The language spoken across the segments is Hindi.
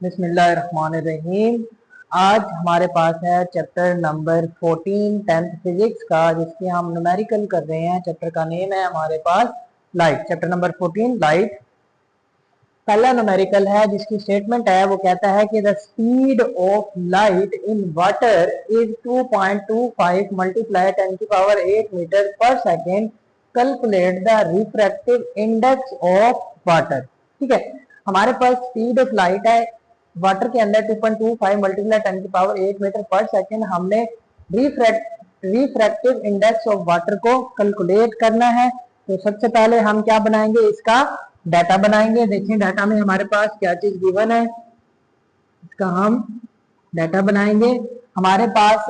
बिस्मिल्लाहिर्रहमानिर्रहीम। आज हमारे पास है चैप्टर नंबर 14 10th फिजिक्स का, जिसकी हम न्यूमेरिकल कर रहे हैं। चैप्टर का नेम है हमारे पास लाइट। Chapter number 14 light. पहला न्यूमेरिकल है जिसकी स्टेटमेंट है, वो कहता है कि the speed of light in water is 2.25 multiply 10 की power 8 metre per second. Calculate the refractive index of water. ठीक है, हमारे पास स्पीड ऑफ लाइट है वाटर के अंदर 2.25 मल्टीप्लाई 10 की पावर 8 मीटर पर सेकेंड। हमने रिफ्रैक्टिव इंडेक्स ऑफ वाटर को कैलकुलेट करना है। तो सबसे पहले हम क्या बनाएंगे, इसका डाटा बनाएंगे। देखिए डाटा में हमारे पास क्या चीज गिवन है, इसका हम डाटा बनाएंगे। हमारे पास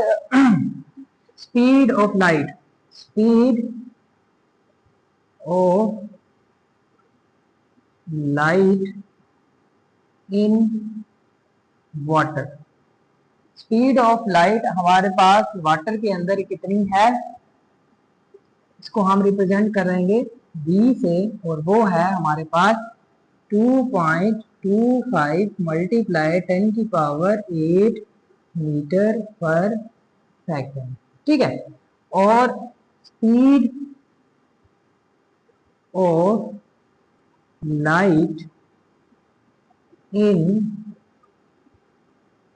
speed of light, speed of light in water. Speed of light हमारे पास वाटर के अंदर कितनी है, इसको हम रिप्रेजेंट करेंगे v से, और वो है हमारे पास 2.25 मल्टीप्लाई 10 की पावर 8 मीटर पर सेकेंड। ठीक है, और speed of light in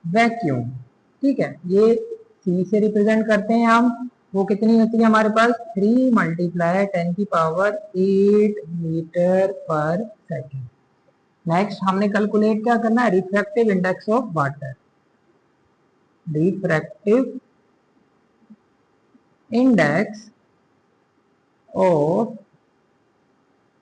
vacuum. ठीक है, ये c से रिप्रेजेंट करते हैं हम। वो कितनी होती है हमारे पास 3 मल्टीप्लाई 10 की power 8 metre per second. Next हमने कैलकुलेट क्या करना है, refractive index of water. Refractive index of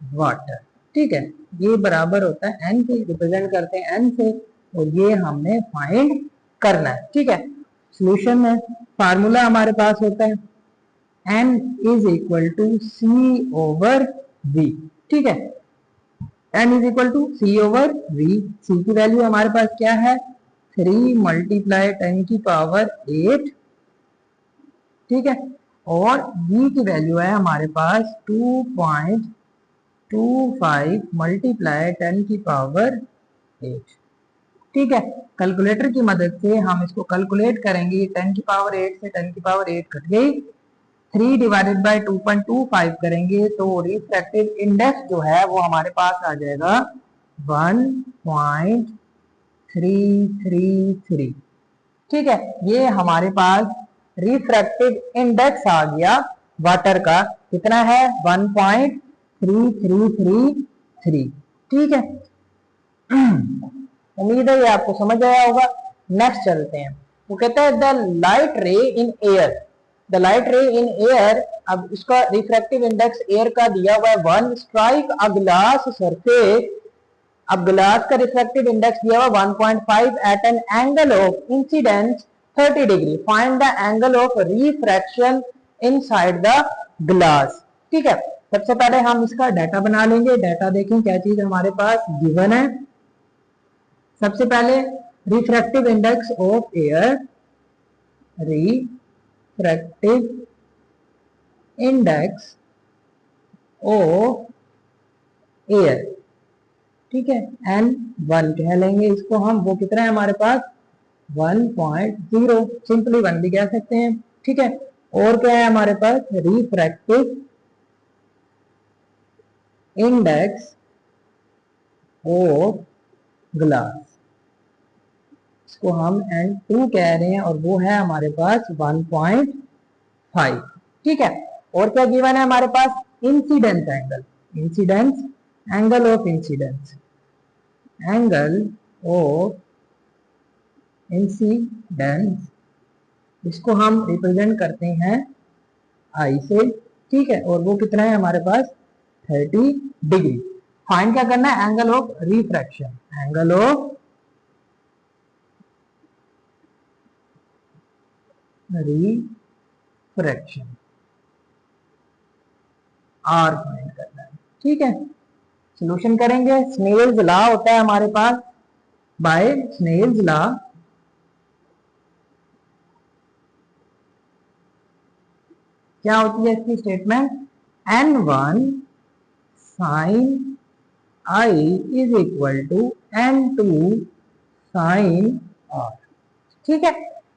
water. ठीक है, ये बराबर होता है n से, रिप्रेजेंट करते हैं n से, और ये हमने फाइंड करना है। ठीक है, सॉल्यूशन में फार्मूला हमारे पास होता है n is equal to c over v। ठीक है, n is equal to c over v। c की वैल्यू हमारे पास क्या है, 3 मल्टीप्लाई 10 की पावर 8। ठीक है, और v की वैल्यू है हमारे पास 2.25 मल्टीप्लाई 10 की पावर 8। ठीक है, कैलकुलेटर की मदद से हम इसको कैलकुलेट करेंगे। 10 की पावर 8 से 10 की पावर 8 कट गई, 3 डिवाइडेड बाई 2.25 करेंगे तो रिफ्रैक्टिव इंडेक्स जो है वो हमारे पास आ जाएगा 1.333। ठीक है, ये हमारे पास रिफ्रैक्टिव इंडेक्स आ गया वाटर का। कितना है, 1.3333। ठीक है, उम्मीद है ये आपको समझ आया होगा। नेक्स्ट चलते हैं। वो कहता है द लाइट रे इन एयर। द लाइट रे इन एयर, अब इसका रिफ्रैक्टिव इंडेक्स एयर का दिया हुआ है 1। स्ट्राइक अ ग्लास सरफेस, अब ग्लास का रिफ्रैक्टिव इंडेक्स दिया हुआ 1.5 at an angle of incidence 30 degree. Find the angle of refraction inside the glass. ठीक है, सबसे पहले हम इसका डाटा बना लेंगे। डाटा देखें क्या चीज हमारे पास गिवन है। सबसे पहले refractive index of air, refractive index of air. ठीक है, n1 कह लेंगे इसको हम। वो कितना है हमारे पास 1.0, सिंपली 1 भी कह सकते हैं। ठीक है, और क्या है हमारे पास, रिफ्रैक्टिव इंडेक्स ऑफ ग्लास, इसको हम n2 कह रहे हैं, और वो है हमारे पास 1.5। ठीक है, और क्या गिवन है हमारे पास, incidence angle, incidence angle of incidence, angle of incidence, इसको हम रिप्रेजेंट करते हैं आई से। ठीक है, और वो कितना है हमारे पास 30 डिग्री। फाइंड क्या करना है, angle of refraction, angle of refraction, r find करना है। ठीक है, सॉल्यूशन करेंगे। स्नेल्स लॉ होता है हमारे पास, बाय स्नेल्स लॉ क्या होती है इसकी statement, n1 sin i is equal to n2 sine r. ठीक है,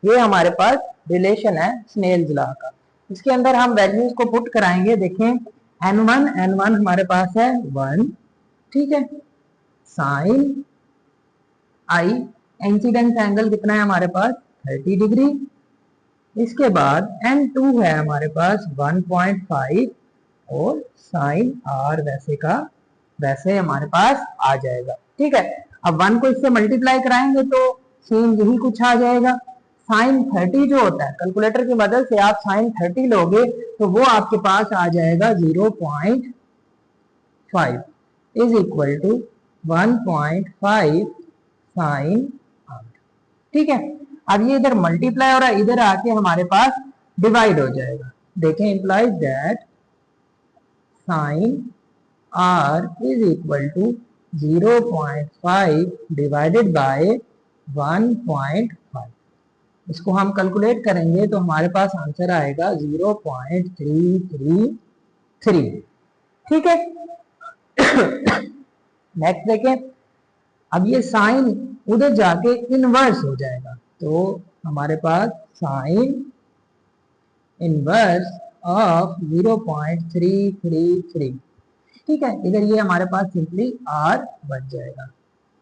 ये हमारे पास रिलेशन है स्नेल्स लॉ का। इसके अंदर हम वैल्यूज को पुट कराएंगे। देखें n1 हमारे पास है 1, ठीक है, साइन आई, इंसिडेंस एंगल कितना है हमारे पास 30 डिग्री। इसके बाद n2 है हमारे पास 1.5 और साइन आर वैसे का वैसे हमारे पास आ जाएगा। ठीक है, अब 1 को इससे मल्टीप्लाई कराएंगे तो सेम यही कुछ आ जाएगा। साइन 30 जो होता है, कैलकुलेटर की मदद से आप साइन 30 लोगे तो वो आपके पास आ जाएगा 0.5 is equal to 1.5 sine r. ठीक है, अब ये इधर मल्टीप्लाई हो रहा है, इधर आके हमारे पास डिवाइड हो जाएगा। देखें, implies that sine r is equal to 0.5 divided by 1.5। इसको हम कैलकुलेट करेंगे तो हमारे पास आंसर आएगा 0.333। ठीक है, नेक्स्ट देखें, अब ये साइन उधर जाके इनवर्स हो जाएगा तो हमारे पास साइन इनवर्स ऑफ 0.333। ठीक है, इधर ये हमारे पास सिंपली आर बन जाएगा।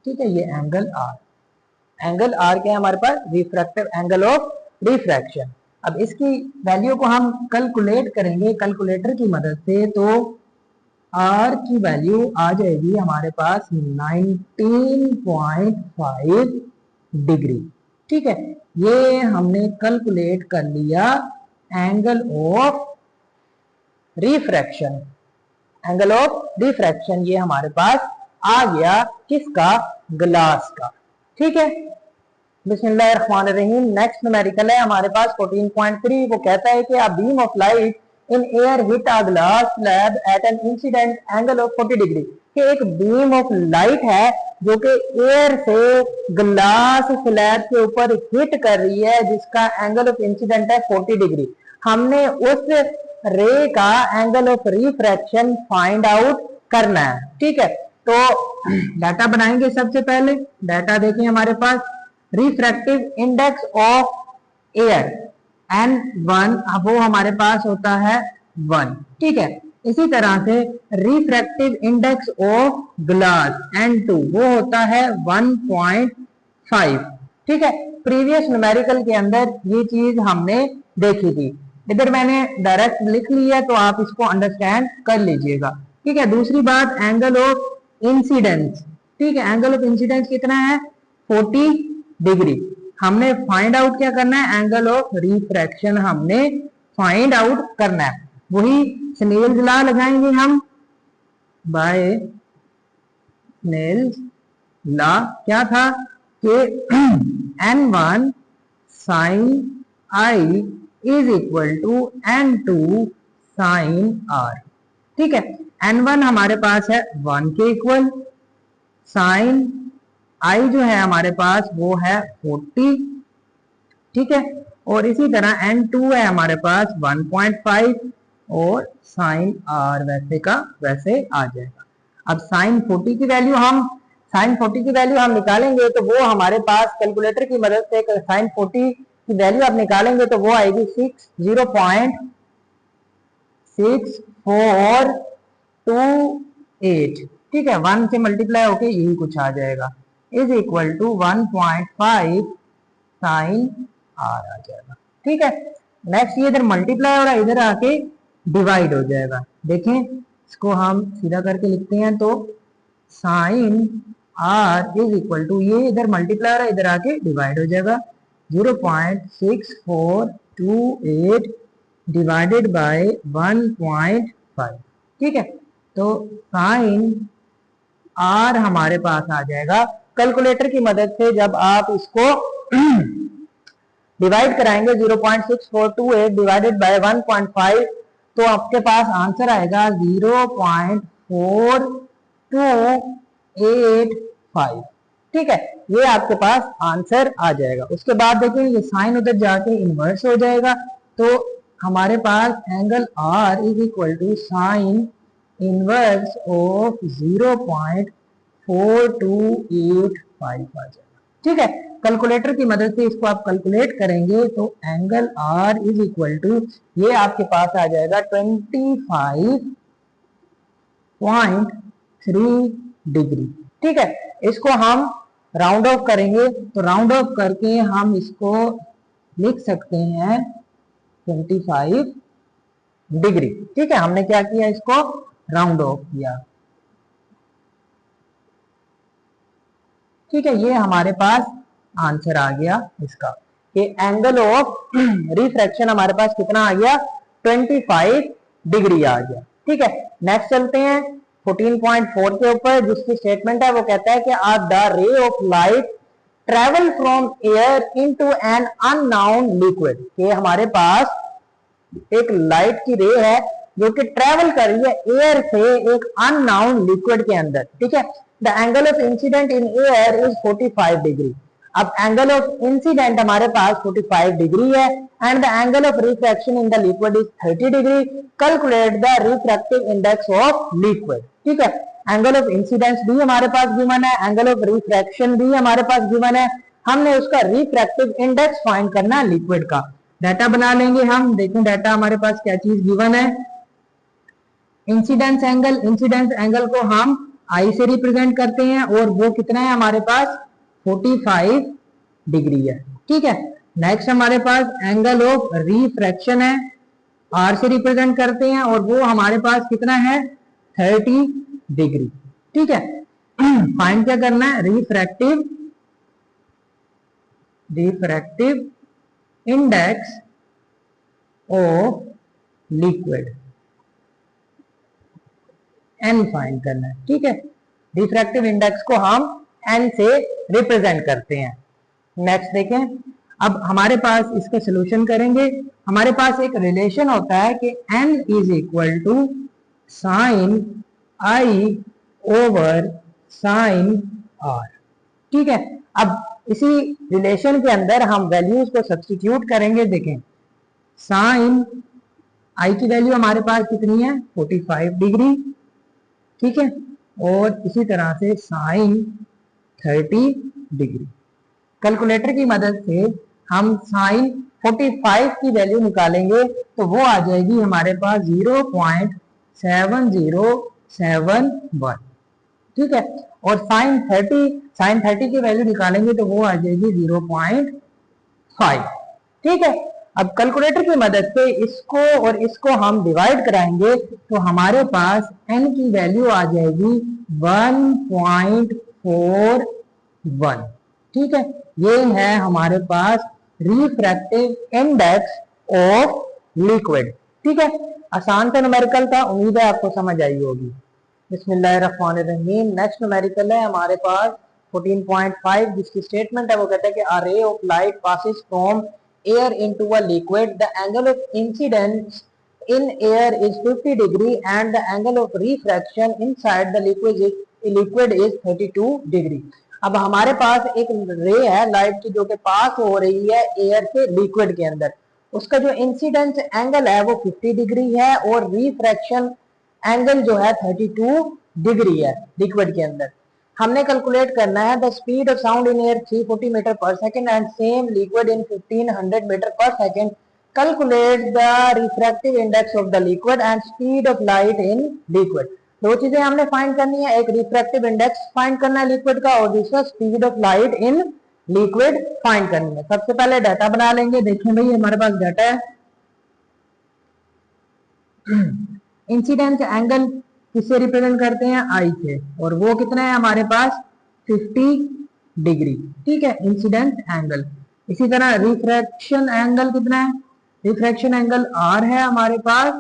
ठीक है, ये एंगल आर, एंगल आर क्या है हमारे पास, रिफ्रैक्टिव एंगल ऑफ रिफ्रैक्शन। अब इसकी वैल्यू को हम कैलकुलेट करेंगे कैलकुलेटर की मदद से, तो आर की वैल्यू आ जाएगी हमारे पास 19.5 डिग्री। ठीक है, ये हमने कैलकुलेट कर लिया angle of refraction. Angle of refraction ये हमारे पास आ गया किसका, ग्लास का। ठीक है, बिस्मिल्लाहिर्रहमानिर्रहीम। नेक्स्ट न्यूमेरिकल है हमारे पास 14.3। वो कहता है कि a beam of light in air hit a glass slab at an incident angle of 40 degree. कि एक बीम ऑफ लाइट है जो कि एयर से ग्लास स्लैब के ऊपर हिट कर रही है जिसका एंगल ऑफ इंसिडेंट है 40 डिग्री। हमने उस रे का angle of refraction find out करना है। ठीक है, तो डाटा बनाएंगे। सबसे पहले डाटा देखें हमारे पास, refractive index of air n1 वो हमारे पास होता है 1। ठीक है, इसी तरह से refractive index of glass n2 वो होता है 1.5। ठीक है, प्रीवियस न्यूमेरिकल के अंदर ये चीज हमने देखी थी, इधर मैंने डायरेक्ट लिख लिया तो आप इसको अंडरस्टैंड कर लीजिएगा। ठीक है, दूसरी बात एंगल ऑफ इंसिडेंस। ठीक है, एंगल ऑफ इंसिडेंस कितना है 40 डिग्री। हमने फाइंड आउट क्या करना है, एंगल ऑफ रिफ्रैक्शन हमने फाइंड आउट करना है। वही स्नेल्स लॉ लगाएंगे हम, बाय स्नेल्स लॉ क्या था कि n1 sine i is equal to n2 sine r. ठीक है, n1 हमारे पास है 1 के इक्वल, साइन आई जो है हमारे पास वो है 40। ठीक है, और इसी तरह n2 है हमारे पास 1.5 और साइन आर वैसे का वैसे आ जाएगा। अब साइन 40 की वैल्यू हम निकालेंगे तो वो हमारे पास कैलकुलेटर की मदद से साइन 40 की वैल्यू आप निकालेंगे तो वो आएगी 0.6428। ठीक है, 1 से मल्टीप्लाई होके यही कुछ आ जाएगा, is equal to 1.5 sine r आ जाएगा। ठीक है, नेक्स्ट ये इधर मल्टीप्लाई हो रहा है, इधर आके डिवाइड हो जाएगा। देखें, इसको हम सीधा करके लिखते हैं तो sine r is equal to, ये इधर मल्टीप्लाई हो रहा है, इधर आके डिवाइड हो जाएगा 0.6428 डिवाइडेड बाय 1.5। ठीक है, तो साइन आर हमारे पास आ जाएगा कैलकुलेटर की मदद से। जब आप इसको डिवाइड कराएंगे 0.6428 डिवाइडेड बाय 1.5 तो आपके पास आंसर आएगा 0.4285। ठीक है, ये आपके पास आंसर आ जाएगा। उसके बाद देखें, ये साइन उधर जाके इनवर्स हो जाएगा तो हमारे पास angle r is equal to sine inverse of 0.4285 आ जाएगा। ठीक है, कैलकुलेटर की मदद से इसको आप कैलकुलेट करेंगे तो angle r is equal to, ये आपके पास आ जाएगा 25.3 डिग्री। ठीक है, इसको हम राउंड ऑफ करेंगे तो राउंड ऑफ करके हम इसको लिख सकते हैं 25 डिग्री। ठीक है, हमने क्या किया, इसको राउंड ऑफ किया। ठीक है, ये हमारे पास आंसर आ गया इसका कि एंगल ऑफ रिफ्रैक्शन हमारे पास कितना आ गया, 25 डिग्री आ गया। ठीक है, नेक्स्ट चलते हैं 14.4 के ऊपर, जिसकी स्टेटमेंट है वो कहता है कि the ray of light travel from air into an unknown liquid. ये हमारे पास एक लाइट की रे है जो कि ट्रेवल कर रही है एयर से एक अननोन लिक्विड के अंदर। ठीक है, the angle of incident in air is 45 degree. अब एंगल ऑफ इंसिडेंट हमारे पास 45 डिग्री है and the angle of refraction in the liquid is 30 degree. Calculate the refractive index of liquid. ठीक है, एंगल ऑफ इंसिडेंस भी हमारे पास गिवन है, एंगल ऑफ रिफ्रैक्शन भी हमारे पास गिवन है, हमने उसका रिफ्रैक्टिव इंडेक्स फाइंड करना है लिक्विड का। डाटा बना लेंगे हम, देखें डाटा हमारे पास क्या चीज गिवन है। इंसिडेंस एंगल को हम आई से रिप्रेजेंट करते हैं और वो कितना है हमारे पास 45 डिग्री है। ठीक है, नेक्स्ट हमारे पास एंगल ऑफ रिफ्रैक्शन है, आर से रिप्रेजेंट करते हैं और वो हमारे पास कितना है 30 डिग्री। ठीक है, फाइंड क्या करना है, refractive index of liquid n find करना है। ठीक है, रिफ्रैक्टिव इंडेक्स को हम एन से रिप्रेजेंट करते हैं। नेक्स्ट देखें, अब हमारे पास इसका सोल्यूशन करेंगे। हमारे पास एक रिलेशन होता है कि n is equal to sine i over sine r. ठीक है, अब इसी रिलेशन के अंदर हम वैल्यूज को सब्स्टिट्यूट करेंगे। देखें, साइन आई की वैल्यू हमारे पास कितनी है 45 डिग्री। ठीक है, और इसी तरह से साइन 30 डिग्री। कैलकुलेटर की मदद से हम साइन 45 की वैल्यू निकालेंगे तो वो आ जाएगी हमारे पास 0.7071। ठीक है, और साइन 30 की वैल्यू निकालेंगे तो वो आ जाएगी 0.5। ठीक है, अब कैलकुलेटर की मदद से इसको और इसको हम डिवाइड कराएंगे तो हमारे पास n की वैल्यू आ जाएगी 1.41। ठीक है, ये है हमारे पास रिफ्रैक्टिव इंडेक्स ऑफ लिक्विड। ठीक है, आसान सा न्यूमेरिकल था, उम्मीद है आपको समझ आई होगी। बिस्मिल्लाहिर्रहमानिर्रहीम। नेक्स्ट न्यूमेरिकल है हमारे पास 14.5, जिसकी स्टेटमेंट है वो कहता है कि a ray of light passes from air into a liquid, the angle of incidence in air is 50 degree and the angle of refraction inside the liquid is 32 degree। अब हमारे पास एक रे है लाइट की जो कि पास हो रही है एयर से लिक्विड के अंदर, उसका जो इंसिडेंस एंगल है वो 50 डिग्री है और रिफ्रैक्शन एंगल जो है 32 डिग्री है लिक्विड के अंदर। हमने कैलकुलेट करना है the speed of sound in air 340 metre per second and same liquid in 1500 metre per second. Calculate the refractive index of the liquid and speed of light in liquid. दो चीजें हमने फाइंड करनी है, एक रिफ्रैक्टिव इंडेक्स फाइंड करना है लिक्विड का और दूसरा speed of light in liquid find करनी है। सबसे पहले डाटा बना लेंगे। देखें भाई हमारे पास डाटा है, इंसिडेंस एंगल किससे रिप्रेजेंट करते हैं आई से, और वो कितना है हमारे पास 50 डिग्री। ठीक है, इंसिडेंस एंगल। इसी तरह रिफ्रैक्शन एंगल कितना है, रिफ्रैक्शन एंगल आर है हमारे पास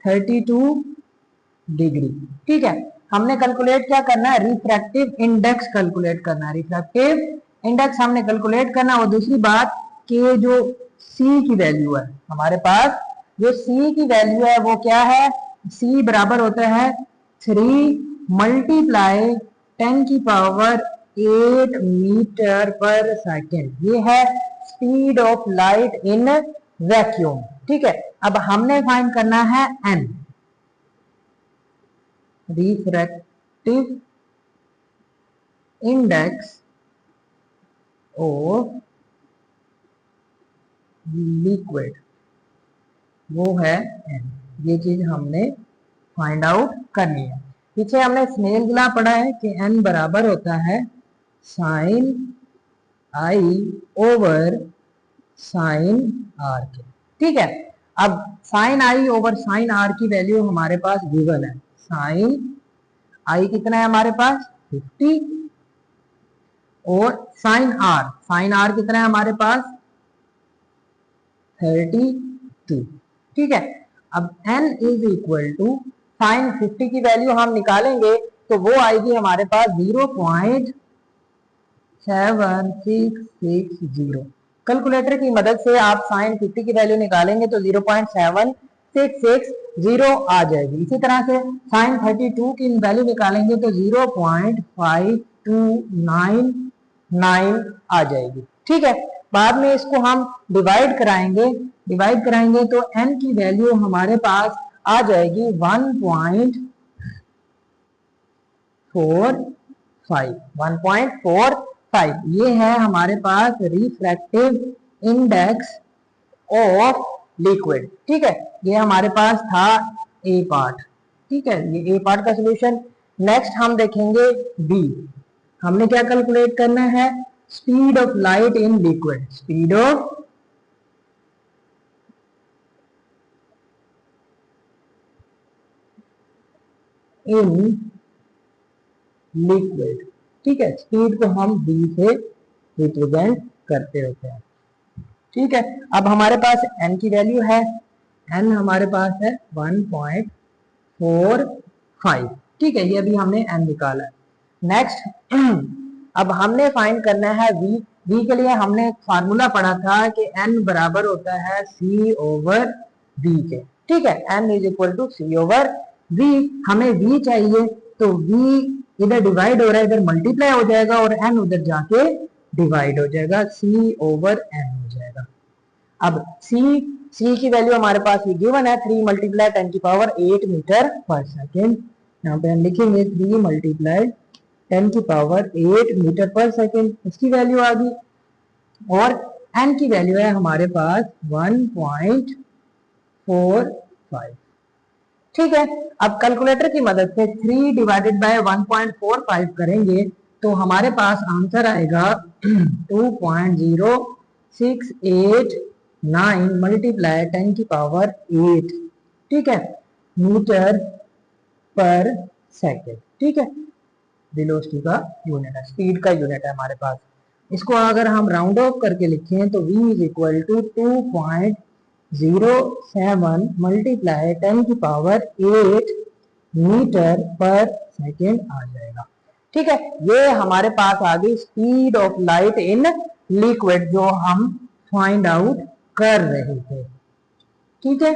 32 डिग्री। ठीक है, हमने कैलकुलेट क्या करना है, रिफ्रैक्टिव इंडेक्स कैलकुलेट करना है, रिफ्रैक्टिव इंडेक्स हमने कैलकुलेट करना। और दूसरी बात कि जो सी की वैल्यू है हमारे पास, जो सी की वैल्यू है वो क्या है, सी बराबर होता है 3 मल्टीप्लाई 10 की पावर 8 मीटर पर सेकेंड। ये है speed of light in vacuum. ठीक है, अब हमने फाइंड करना है n, refractive index of liquid, वो है n। ये चीज हमने फाइंड आउट करनी है। पीछे हमने स्नेल लॉ पढ़ा है कि n बराबर होता है sine i over sine r के। ठीक है, अब sine i over sine r की वैल्यू हमारे पास गिवन है। साइन i कितना है हमारे पास 50 और साइन r कितना है हमारे पास 32। ठीक है, अब n is equal to sine 50 की वैल्यू हम निकालेंगे तो वो आएगी हमारे पास 0.7660। कैलकुलेटर की मदद से आप साइन 50 की वैल्यू निकालेंगे तो 0.7660 आ जाएगी। इसी तरह से साइन 32 की वैल्यू निकालेंगे तो 0.5299 आ जाएगी। ठीक है, बाद में इसको हम डिवाइड कराएंगे तो n की वैल्यू हमारे पास आ जाएगी 1.45। ये है हमारे पास रिफ्रैक्टिव इंडेक्स ऑफ लिक्विड। ठीक है, ये हमारे पास था ए पार्ट। ठीक है, ये ए पार्ट का सोल्यूशन। नेक्स्ट हम देखेंगे बी। हमने क्या कैलकुलेट करना है? Speed of light in liquid. Speed of in liquid. ठीक है, स्पीड को हम b से रिप्रेजेंट करते होते हैं। ठीक है, अब हमारे पास n की वैल्यू है, n हमारे पास है 1.45। ठीक है, ये अभी हमने n निकाला है। नेक्स्ट अब हमने फाइंड करना है v। v के लिए हमने एक फार्मूला पढ़ा था कि n बराबर होता है c ओवर v के। ठीक है, n is equal to c over v। हमें v चाहिए तो v इधर डिवाइड हो रहा है, इधर मल्टीप्लाई हो जाएगा और n उधर जाके डिवाइड हो जाएगा, c ओवर n हो जाएगा। अब c की वैल्यू हमारे पास ये गिवन है 3 मल्टीप्लाई 10 की पावर 8 मीटर पर सेकेंड। यहाँ पे हम लिखेंगे 3 मल्टीप्लाई 10 की पावर 8 मीटर पर सेकेंड, इसकी वैल्यू आ गई। और n की वैल्यू है हमारे पास 1.45। ठीक है, अब कैलकुलेटर की मदद से 3 डिवाइडेड बाय 1.45 करेंगे तो हमारे पास आंसर आएगा 2.0689 मल्टीप्लाई 10 की पावर 8। ठीक है, मीटर पर सेकेंड। ठीक है, वेलोसिटी का यूनिट है, स्पीड का यूनिट है हमारे पास। इसको अगर हम राउंड ऑफ करके लिखें तो v is equal to 2.07 multiply 10 की पावर 8 मीटर पर सेकेंड आ जाएगा। ठीक है, ये हमारे पास आ गई speed of light in liquid जो हम फाइंड आउट कर रहे थे। ठीक है,